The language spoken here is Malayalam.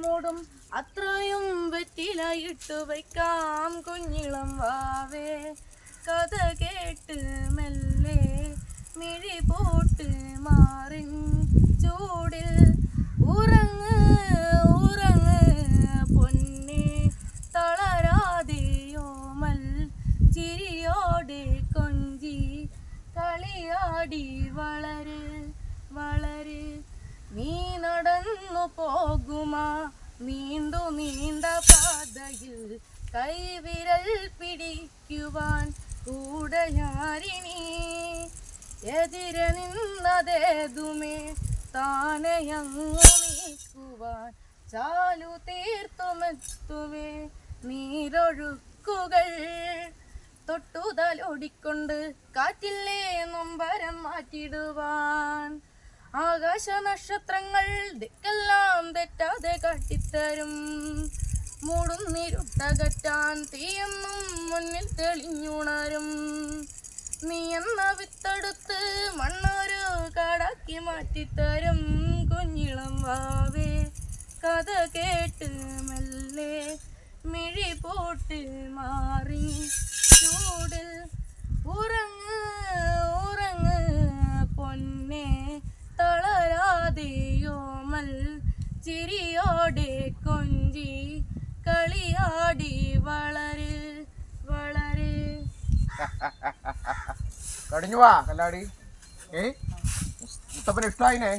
മൂടും അത്രയും വെറ്റിലയിട്ടു വയ്ക്കാം കുഞ്ഞിളം വാവേ. കഥ കേട്ട് മെല്ലെ മിഴി പോട്ട് മാറിൻ ചൂടിൽ ഉറങ്ങ് ഉറങ്ങ് പൊന്നെ തളരാതെയോമൽ ചിരിയോടെ കൊഞ്ചി കളിയാടി വളര് വളര്. നീ നടന്നു പോകുമാ നീണ്ടു നീണ്ട പാതയിൽ കൈവിരൽ പിടിക്കുവാൻ കൂടയാരിണി. എതിരെ നിന്നതേതുമേ താനെയങ്ങു നീക്കുവാൻ ചാലു തീർത്തുമെത്തുവേ നീരൊഴുക്കുകൾ. തൊട്ടുതലോടിക്കൊണ്ട് കാറ്റില്ലേ നൊമ്പരം മാറ്റിടുവാൻ. ആകാശ നക്ഷത്രങ്ങൾ ദിക്കെല്ലാം തെറ്റാതെ കാട്ടിത്തരും. മൂടുന്നിരുട്ടകറ്റാൻ തീയെന്നും മുന്നിൽ തെളിഞ്ഞുണരും. നീ എന്ന വിത്തെടുത്ത് മണ്ണൊരു കാടാക്കി മാറ്റിത്തരും കുഞ്ഞിളം വാവേ. കഥ കേട്ട് മെല്ലെ മിഴി പോട്ട് മാറി ചൂടിൽ ഉറങ്ങ് ഉറങ്ങ് പൊന്നെ തളരാതെയോമൽ ചിരിയോടെ കൊഞ്ചി കളിയാടി വളര് വളര്. കടിഞ്ഞു വാ കല്ലാടി. മുസ്തഫന് ഇഷ്ടായിനെ.